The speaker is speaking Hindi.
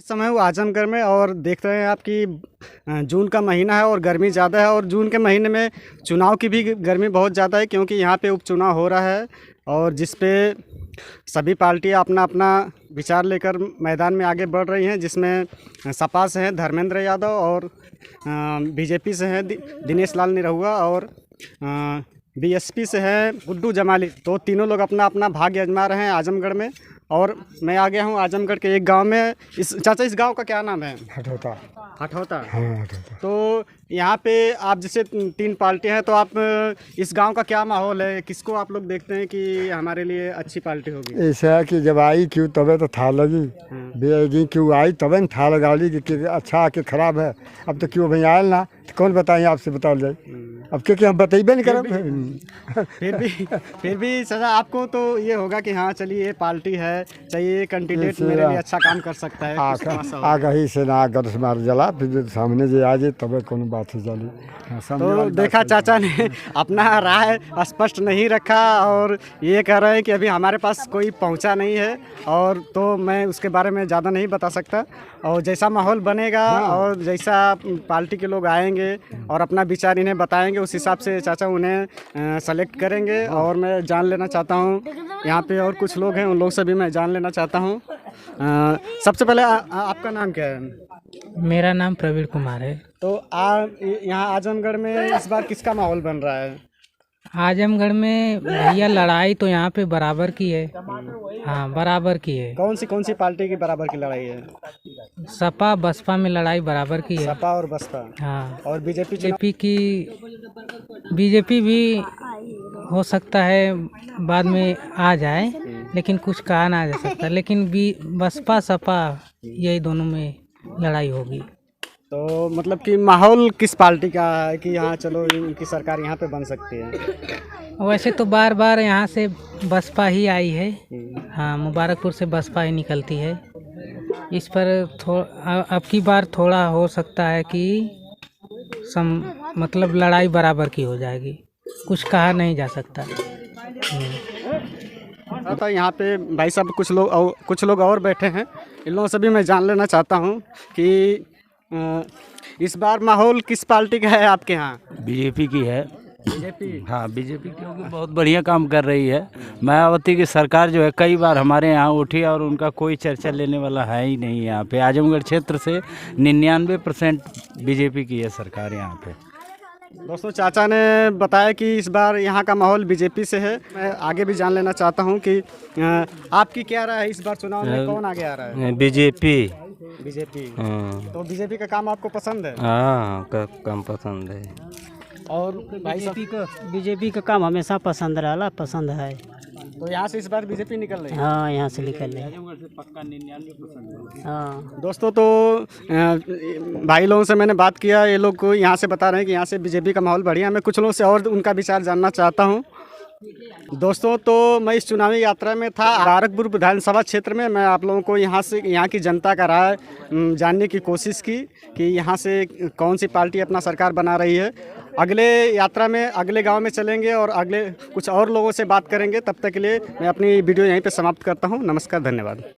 इस समय हूँ आजमगढ़ में और देख रहे हैं आप कि जून का महीना है और गर्मी ज़्यादा है और जून के महीने में चुनाव की भी गर्मी बहुत ज़्यादा है क्योंकि यहाँ पे उपचुनाव हो रहा है और जिस पे सभी पार्टियाँ अपना अपना विचार लेकर मैदान में आगे बढ़ रही हैं, जिसमें सपा से हैं धर्मेंद्र यादव और बीजेपी से हैं दिनेश लाल निरहुआ और बीएसपी से है गुड्डू जमाली। तो तीनों लोग अपना अपना भाग्य आजमा रहे हैं आजमगढ़ में। और मैं आ गया हूँ आजमगढ़ के एक गांव में। चाचा इस गांव का क्या नाम है? हठौता। हठौता। हाँ, हठौता। तो यहाँ पे आप जैसे तीन पार्टियाँ हैं, तो आप इस गांव का क्या माहौल है? किसको आप लोग देखते हैं कि हमारे लिए अच्छी पार्टी होगी? ऐसा है कि जब आई क्यों तबे तो था लगी, बेगी क्यों आई तबे न था लगा ली कि अच्छा कि खराब है। अब तो क्यों भाई आयल ना तो कौन बताएं, आपसे बताओ जाए। अब क्योंकि हम बताइबे नहीं करें। फिर भी सजा आपको तो ये होगा कि हाँ चलिए ये पार्टी है, चाहिए कैंडिडेट मेरे लिए अच्छा काम कर सकता है। आगही से ना गरस मार जला फिर सामने जे आ जाए तबे कौन बात हो जाली। तो देखा चाचा ने अपना राय स्पष्ट नहीं रखा और ये कह रहे हैं कि अभी हमारे पास कोई पहुंचा नहीं है और तो मैं उसके बारे में ज़्यादा नहीं बता सकता। और जैसा माहौल बनेगा और जैसा पार्टी के लोग आएंगे और अपना विचार इन्हें बताएंगे, उस हिसाब से चाचा उन्हें सेलेक्ट करेंगे। और मैं जान लेना चाहता हूँ यहाँ पे और कुछ लोग हैं, उन लोग से भी मैं जान लेना चाहता हूँ। सबसे पहले आपका नाम क्या है? मेरा नाम प्रवीण कुमार है। तो यहाँ आजमगढ़ में इस बार किसका माहौल बन रहा है? आजमगढ़ में भैया लड़ाई तो यहाँ पे बराबर की है। हाँ, बराबर की है। कौन सी पार्टी की बराबर की लड़ाई है? सपा बसपा में लड़ाई बराबर की है। सपा और बसपा। हाँ। और बीजेपी भी हो सकता है बाद में आ जाए, लेकिन कुछ कहा ना जा सकता। लेकिन बसपा सपा यही दोनों में लड़ाई होगी। तो मतलब कि माहौल किस पार्टी का है कि हाँ चलो इनकी सरकार यहाँ पे बन सकती है? वैसे तो बार बार यहाँ से बसपा ही आई है। हाँ, मुबारकपुर से बसपा ही निकलती है। इस पर अब की बार थोड़ा हो सकता है कि मतलब लड़ाई बराबर की हो जाएगी, कुछ कहा नहीं जा सकता। तो यहाँ पे भाई साहब कुछ लोग और बैठे हैं, इन लोगों से भी मैं जान लेना चाहता हूँ कि इस बार माहौल किस पार्टी का है आपके यहाँ? बीजेपी की है। बीजेपी? हाँ, बीजेपी क्योंकि बहुत बढ़िया काम कर रही है। मायावती की सरकार जो है कई बार हमारे यहाँ उठी और उनका कोई चर्चा लेने वाला है ही नहीं। यहाँ पे आजमगढ़ क्षेत्र से 99% बीजेपी की है सरकार यहाँ पे। दोस्तों चाचा ने बताया कि इस बार यहाँ का माहौल बीजेपी से है। मैं आगे भी जान लेना चाहता हूँ कि आपकी क्या राय है, इस बार चुनाव में कौन आगे आ रहा है? बीजेपी। तो बीजेपी का काम आपको पसंद है? हाँ, काम पसंद है। और बीजेपी का काम हमेशा पसंद रहा, पसंद है। तो यहाँ से इस बार बीजेपी निकल रही है? हाँ, यहाँ से निकल रही है। पक्का 99%। हाँ दोस्तों, तो भाई लोगों से मैंने बात किया, ये लोग को यहाँ से बता रहे हैं कि यहाँ से बीजेपी का माहौल बढ़िया। मैं कुछ लोगों से और उनका विचार जानना चाहता हूँ। दोस्तों, तो मैं इस चुनावी यात्रा में था मुबारकपुर विधानसभा क्षेत्र में। मैं आप लोगों को यहाँ की जनता का राय जानने की कोशिश की कि यहाँ से कौन सी पार्टी अपना सरकार बना रही है। अगले यात्रा में अगले गांव में चलेंगे और अगले कुछ और लोगों से बात करेंगे। तब तक के लिए मैं अपनी वीडियो यहीं पे समाप्त करता हूँ। नमस्कार, धन्यवाद।